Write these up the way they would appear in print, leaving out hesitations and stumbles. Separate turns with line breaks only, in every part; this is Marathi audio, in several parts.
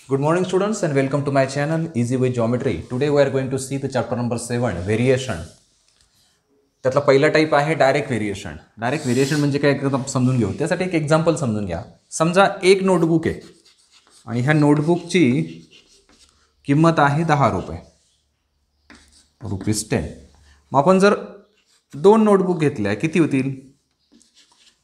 Good morning students and welcome to my channel Easy Way Geometry. Today we are going to see the chapter number 7 variation. त्यातला पहिला टाइप आहे डायरेक्ट व्हेरिएशन. डायरेक्ट व्हेरिएशन म्हणजे काय एकदम समजून घेऊ. त्यासाठी एक एक्झाम्पल समजून घ्या. समजा एक नोटबुक आहे आणि ह्या नोटबुकची किंमत आहे 10 रुपये. ₹10. मग आपण जर दोन नोटबुक घेतल्या किती होतील?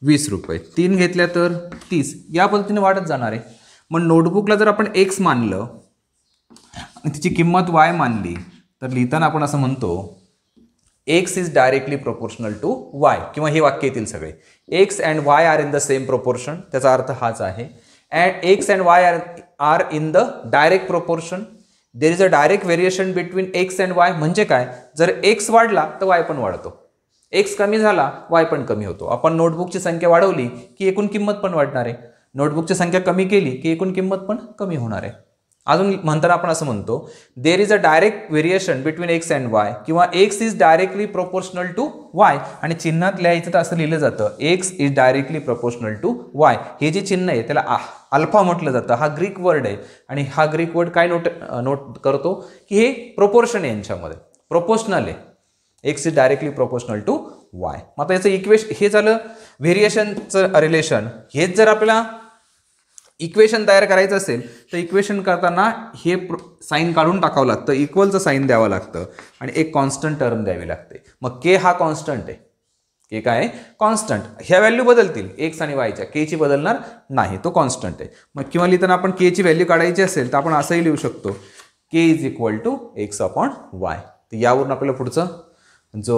20 रुपये. 3 घेतल्या तर 30. या पद्धतीने वाढत जाणार आहे. मग नोटबुकला जर आपण x मानलं आणि तिची किंमत y मानली तर लिहिताना आपण असं म्हणतो x is directly proportional to y किंवा हे वाक्य येतील सगळे. x and y are in the same proportion. त्याचा अर्थ हाच आहे. And x and y are in the direct proportion. There is a direct variation between x and y. म्हणजे काय? जर x वाढला तर y पण वाढतो. x कमी झाला y पण कमी होतो. आपण नोटबुकची संख्या वाढवली की एकूण किंमत पण वाढणार आहे. नोटबुकची संख्या कमी केली की एकूण किंमत पण कमी होणार आहे. अजून म्हणताना आपण असं म्हणतो there is a direct variation between x and y किंवा x is directly proportional to y. आणि चिन्हात लिहायचं तर असं लिहिलं जातं x is directly proportional to y. हे जे चिन्ह आहे त्याला अल्फा म्हटलं जातं. हा ग्रीक वर्ड आहे आणि हा ग्रीक वर्ड काय नोट करतो की हे प्रोपोर्शन आहे, यांच्यामध्ये प्रोपोर्शनल आहे. X is directly proportional to y. मग आता याचं इक्वेशन हे झालं व्हेरिएशनचं रिलेशन. हेच जर आपल्याला इक्वेशन तयार करायचं असेल तर इक्वेशन करताना हे साईन काढून टाकावं लागतं, इक्वलचं साईन द्यावं लागतं आणि एक कॉन्स्टंट टर्म द्यावी लागते. मग के हा कॉन्स्टंट आहे. के काय आहे? कॉन्स्टंट. ह्या व्हॅल्यू बदलतील एक्स आणि वायच्या, के ची बदलणार नाही, तो कॉन्स्टंट आहे. मग किंवा लिहिताना आपण के ची व्हॅल्यू काढायची असेल तर आपण असंही लिहू शकतो k is equal to x upon y. तर यावरून आपल्याला पुढचं जो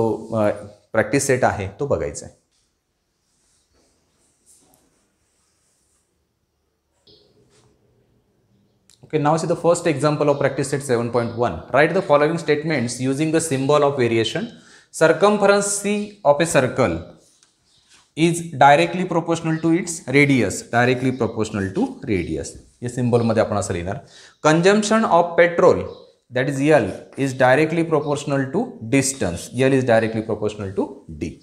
प्रॅक्टिस सेट आहे तो बघायचा आहे. Okay, now see the first example of practice set 7.1. Write the following statements using the symbol of variation. Circumference C of a circle is directly proportional to its radius. Directly proportional to radius. ये symbol मध्ये आपण असं लिहिणार. Consumption of petrol, that is L, is directly proportional to distance. L is directly proportional to D.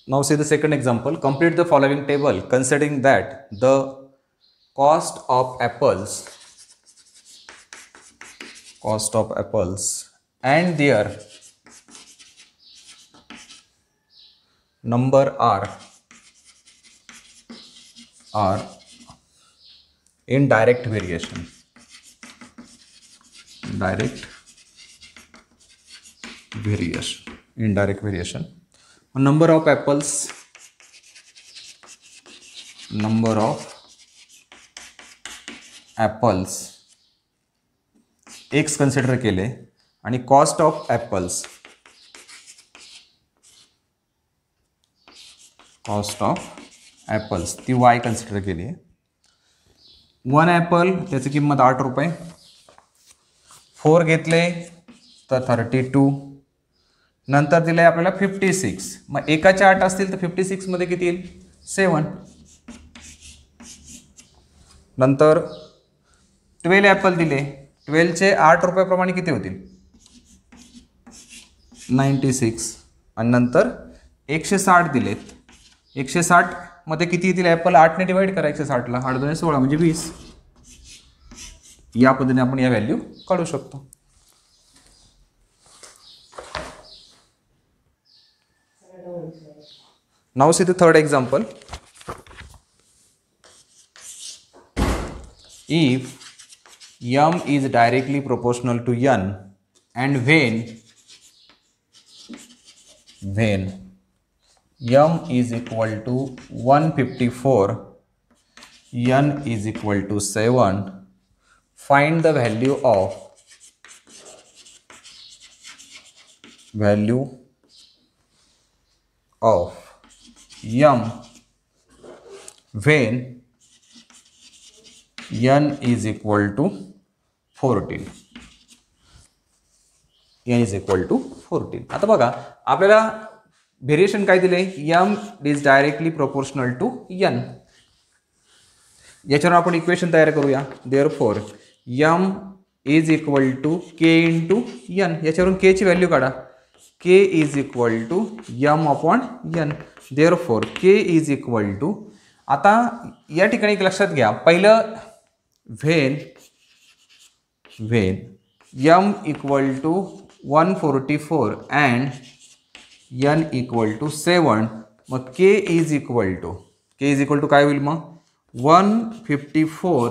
Now see the second example. Complete the following table considering that the cost of apples and their number are in direct variation. Indirect variation. Number of apples x consider केले आणि कॉस्ट ऑफ ॲपल्स ती y कन्सिडर केली आहे. 1 ॲपल त्याची किंमत 8 रुपये. 4 घेतले तर 32. नंतर दिले आपल्याला 56. मग एकाच्या 8 असतील तर 56 मध्ये किती येईल? 7. नंतर 12 ॲपल दिले. 12चे 8 रुपयाप्रमाणे किती होतील? 96. आणि नंतर 160 दिलेत. 160 मध्ये किती येतील ॲपल? 8ने डिवाइड करायचे 60ला. 8 2 16 म्हणजे 20. या पद्धतीने आपण या व्हॅल्यू काढू शकतो. Now see the third example. If m is directly proportional to n and when m is equal to 154, n is equal to 7, find the value of m when n is equal to 14. आता बघा आपल्याला व्हेरिएशन काय दिले? m is directly proportional to n. याच्यावर आपण इक्वेशन तयार करूया. Therefore m is equal to k into n. याच्यावरून k ची व्हॅल्यू काढा. k is equal to m upon n. Therefore k is equal to, आता या ठिकाणी एक लक्षात घ्या, पहिलं when m equal to 144 and n equal to 7, मग k इज इक्वल टू काय होईल मग 154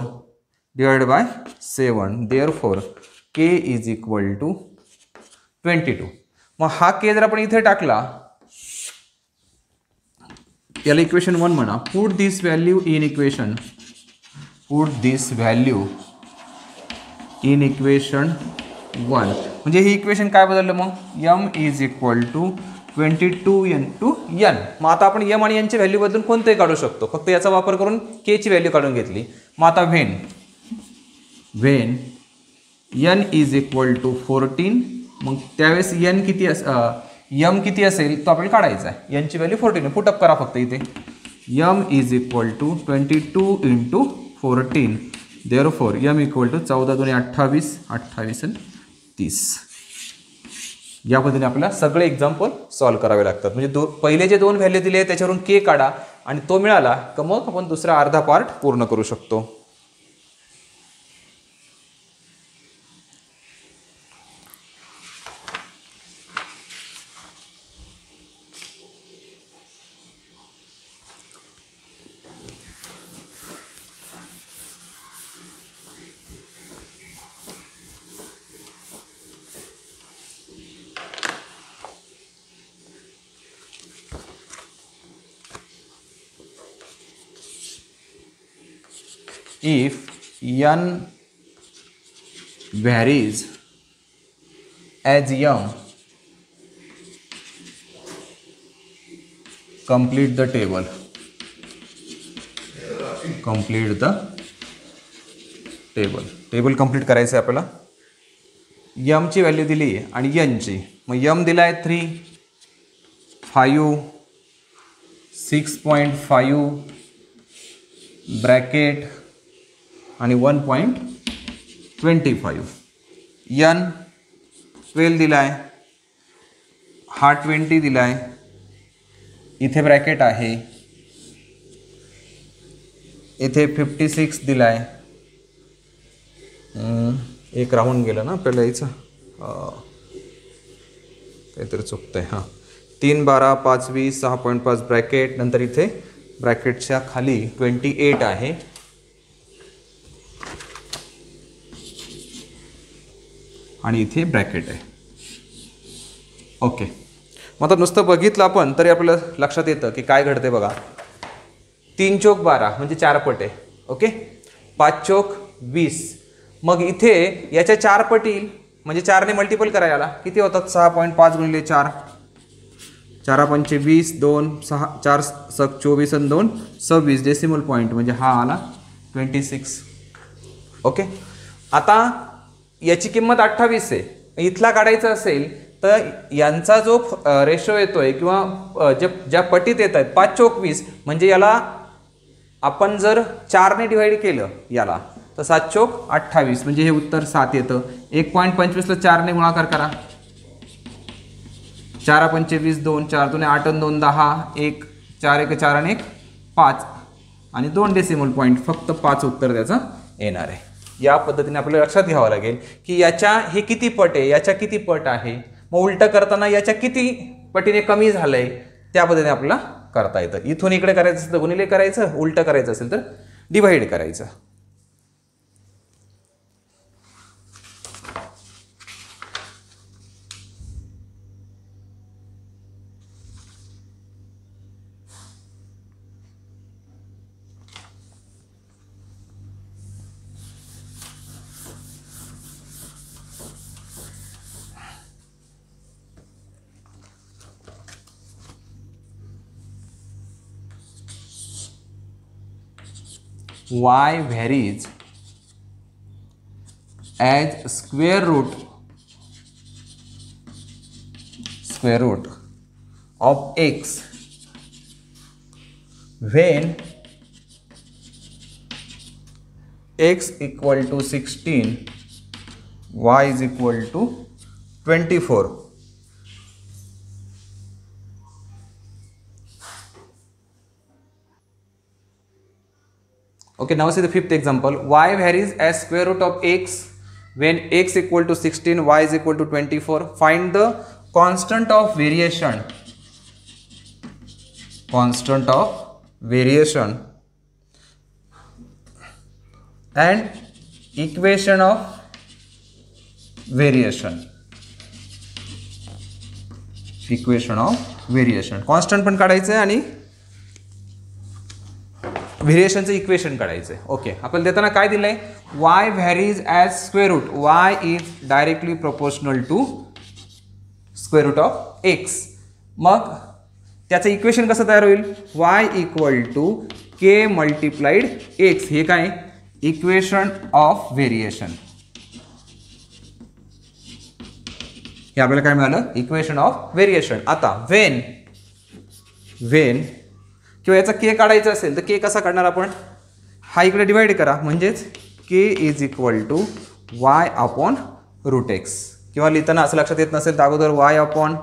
divide by 7. Therefore k is equal to 22. मग हा k जर आपण इथे टाकला, याला इक्वेशन 1 म्हणा. Put this value in equation 1. म्हणजे ही इक्वेशन काय बदललं मग, m is equal to 22 into n. मग आता आपण m आणि n ची व्हॅल्यू बदलून कोणतेही काढू शकतो, फक्त याचा वापर करून k ची व्हॅल्यू काढून घेतली. मग आता when n is equal to 14, मग त्यावेळेस m किती असेल तो आपल्याला काढायचा आहे. n ची व्हॅल्यू 14 आहे. पुटअप करा फक्त इथे. m is equal to 22 into 14. Therefore m equal to 14 दूने 28, 28 आणि 30. या पद्धतीने आपल्याला सगळे एक्झाम्पल सॉल्व्ह करावे लागतात. म्हणजे पहिले जे 2 व्हॅल्यू दिले त्याच्यावरून k काढा आणि तो मिळाला का मग आपण दुसरा अर्धा पार्ट पूर्ण करू शकतो. If n varies as m, complete the table. Table complete करायचं आहे आपल्याला. m ची व्हॅल्यू दिली आणि n ची, मग m दिला आहे 3, 5, 6.5 ब्रॅकेट आणि 1.25. n 12 दिला आहे, हा 20 दिला आहे, इथे ब्रॅकेट आहे, इथे 56 दिला आहे. एक राहून गेलं ना आपल्याला याचं, काहीतरी चुकतंय. हां 3, 12, 5, 20, 6.5 ब्रॅकेट, नंतर इथे ब्रॅकेटच्या खाली 28 आहे. आणि इथे ब्रॅकेट आहे. ओके, मग आता नुसतं बघितलं आपण तरी आपल्याला लक्षात येतं की काय घडते बघा. 3 चोक 12 म्हणजे 4 पट आहे. ओके, 5 चोक 20, मग इथे याच्या 4 पट येईल म्हणजे 4 ने मल्टिपल करायला किती होतात, 6.5 गुणिले 4, 4 पंचे 20, 2 6, 4 सक 24 आणि 2 26, डेसिमल पॉईंट म्हणजे हा आला 26. ओके, आता याची किंमत 28 आहे. इथला काढायचा असेल तर यांचा जो रेशो येतोय किंवा ज्या पटीत येत आहेत 5 चोक 20, म्हणजे याला आपण जर 4 ने डिवाइड केलं याला तर 7 चोक 28 म्हणजे हे उत्तर 7 येतं. 1.25 ला 4 ने गुणाकार करा, 4 पंचे 20, 2 4 2 8 आणि 2 10, 1 4 1 4 आणि 1 5 आणि 2 डेसिमल पॉईंट, फक्त 5 उत्तर त्याचं येणार आहे. या पद्धतीने आपल्याला लक्षात घ्यावं लागेल की याच्या हे किती पट आहे, याच्या किती पट आहे. मग उलटं करताना याच्या किती पटीने कमी झालंय त्या पद्धतीने आपल्याला करता येतं. इथून इकडे करायचं असेल तर गुणिले करायचं, उलटं करायचं असेल तर डिवाइड करायचं. y varies as square root of x when x equal to 16, y is equal to 24. Okay, now see the fifth example. Y varies as square root of x when x equal to 16, y is equal to 24. Find the constant of variation. Constant of variation and equation of variation. Equation of variation. Constant पण काढायचं आहे आणि व्हेरिएशनचं इक्वेशन काढायचं आहे. ओके, आपल्याला देताना काय दिलंय? y varies as square root. y is directly proportional to square root of x. मग त्याचं इक्वेशन कसं तयार होईल? y equal to k multiplied x. हे काय? Equation of variation. हे आपल्याला काय मिळालं? Equation of variation. आता वेन किंवा याचा के काढायचा असेल तर के कसा काढणार आपण? हा इकडे डिवाइड करा, म्हणजेच k is equal to y upon root x. किंवा लिहिताना असं लक्षात येत नसेल तर अगोदर वाय अपॉन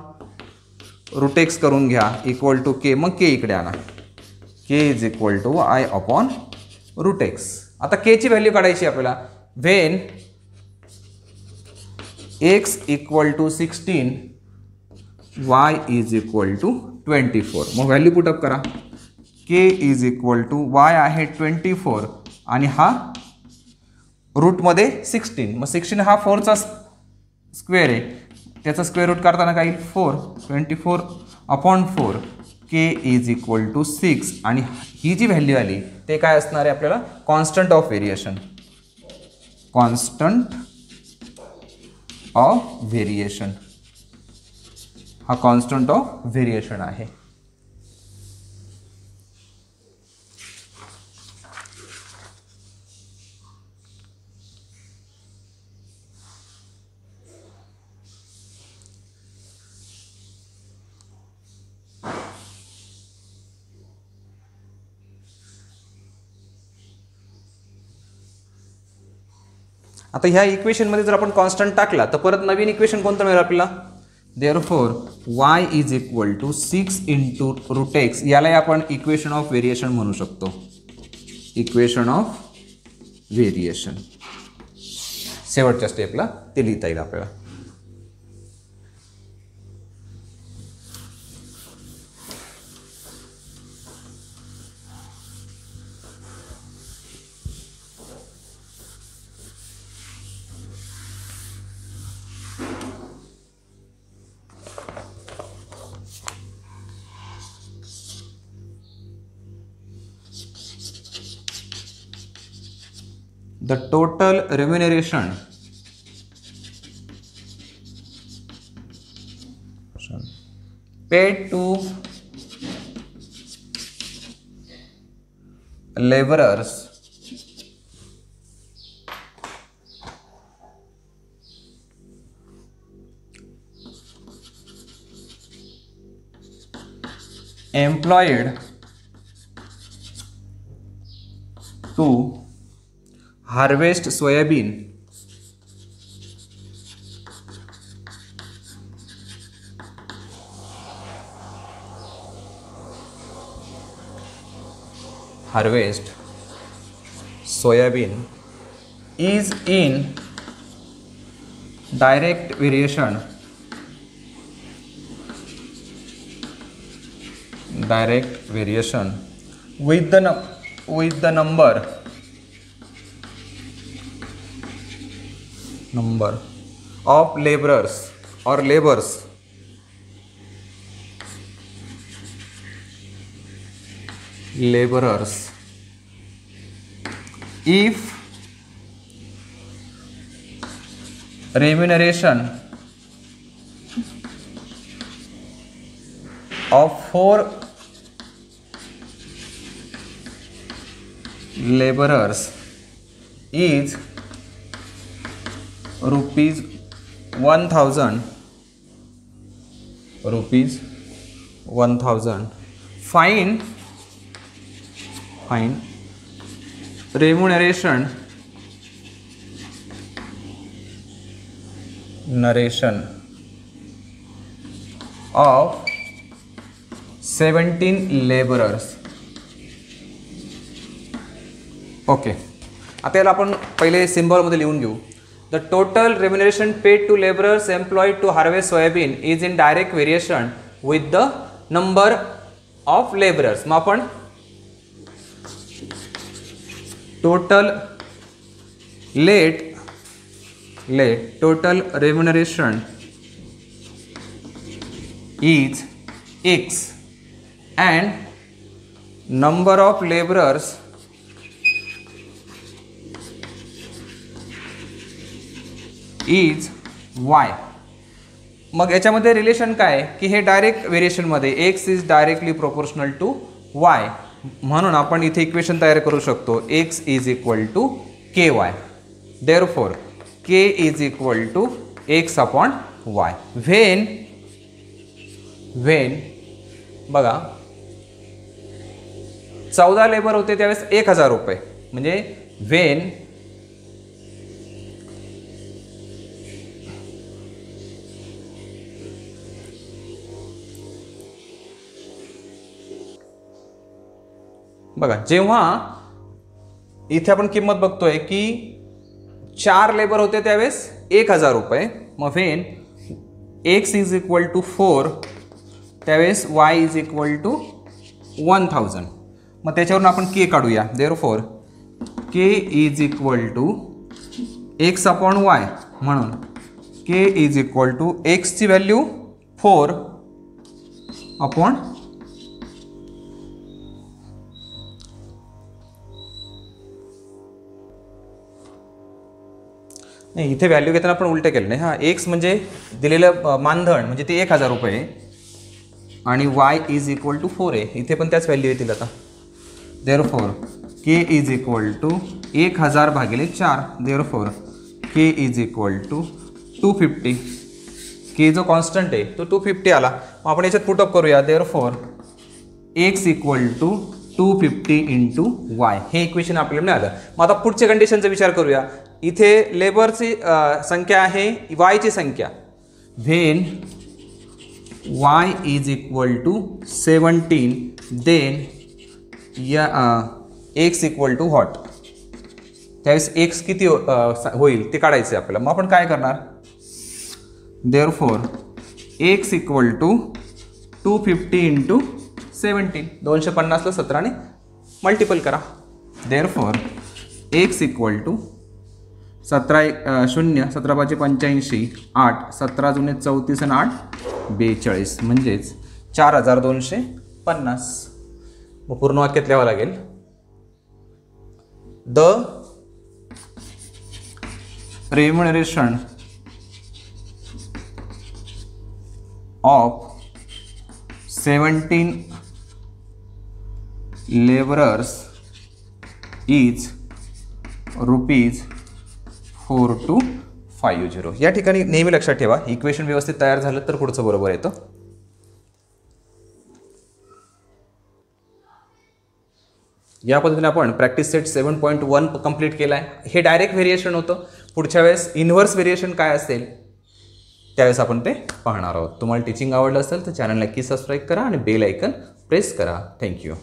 रूट एक्स करून घ्या इक्वल टू के. मग के इकडे आणा. K is equal to I upon root x. आता के ची व्हॅल्यू काढायची आपल्याला. When x equal to 16, y is equal to 24. मग व्हॅल्यू पुटअप करा. K is equal to y आहे 24 आणि हा रूटमध्ये 16. मग 16 हा 4चा स्क्वेअर आहे, त्याचा स्क्वेअर रूट काढताना काय येईल? 4. 24 upon 4. K is equal to 6 आणि ही जी व्हॅल्यू आली ते काय असणार आहे आपल्याला? Constant of variation. Constant of variation. हा कॉन्स्टंट ऑफ व्हेरिएशन आहे. आता ह्या इक्वेशनमध्ये जर आपण कॉन्स्टंट टाकला तर परत नवीन इक्वेशन कोणतं मिळेल आपल्याला? Therefore y is equal to 6 into root x. यालाही आपण इक्वेशन ऑफ व्हेरिएशन म्हणू शकतो. Equation of variation. शेवटच्या स्टेपला ते लिहिता येईल आपल्याला. The total remuneration paid to laborers employed to harvest soybean is in direct variation with the number of laborers or labors if remuneration of 4 laborers is rupees 1000. Find remuneration of 17 laborers okay, आता याला आपण पहिले सिम्बॉलमध्ये लिहून घेऊ. The total remuneration paid to labourers employed to harvest soybean is in direct variation with the number of labourers. मग आपण total total remuneration is X and number of laborers is Y. मग याच्यामध्ये रिलेशन काय की हे डायरेक्ट व्हेरिएशनमध्ये X is directly proportional to Y, म्हणून आपण इथे इक्वेशन तयार करू शकतो. X is equal to KY. Therefore K is equal to X upon Y. When बघा 14 लेबर होते त्यावेळेस 1000 रुपये, म्हणजे when बघा जेव्हा इथे आपण किंमत बघतोय की 4 लेबर होते त्यावेळेस 1000 रुपये, मग when X is equal to 4 त्यावेळेस Y इज इक्वल टू 1000. मग त्याच्यावरून आपण K काढूया. Therefore K is equal to X upon Y, म्हणून K is equal to X ची व्हॅल्यू 4 अपॉन नाही, इथे व्हॅल्यू घेताना आपण उलटे केलं नाही. हां, एक्स म्हणजे दिलेलं मानधन म्हणजे ते 1000 रुपये आणि Y इज इक्वल टू 4 आहे. इथे पण त्याच व्हॅल्यू येतील आता. Therefore K is equal to 1000 भागिले 4. Therefore K is equal to 250. K जो कॉन्स्टंट आहे तो 250 आला. मग आपण याच्यात पुटअप करूया. Therefore X equal to 250 into Y. हे इक्वेशन आपल्याला मिळालं. मग आता पुढच्या कंडिशनचा विचार करूया. इथे लेबरची संख्या आहे Y ची संख्या. When Y is equal to 17 then या X इक्वल टू व्हॉट, त्यावेळेस X किती होईल ते काढायचं आहे आपल्याला. मग आपण काय करणार. Therefore X equal to 250 into 17. 250ला 17ने मल्टिपल करा. देअरफॉर X इक्वल टू 17 0 17 5 85 8 17 जुने 34 आणि 8 42 म्हणजेच 4250. मग पूर्ण वाक्यात लिहावं लागेल. The remuneration of 17 laborers is ₹4,250. या ठिकाणी नेहमी लक्षात ठेवा, इक्वेशन व्यवस्थित तयार झालं तर पुढचं बरोबर येतं. या पद्धतीने आपण प्रॅक्टिस सेट 7.1 कंप्लीट केला आहे. हे डायरेक्ट व्हेरिएशन होतं. पुढच्या वेळेस इन्व्हर्स व्हेरिएशन काय असेल त्यावेळेस आपण ते पाहणार आहोत. तुम्हाला टीचिंग आवडलं असेल तर चॅनल नक्की सबस्क्राईब करा आणि बेल आयकन प्रेस करा. थँक्यू.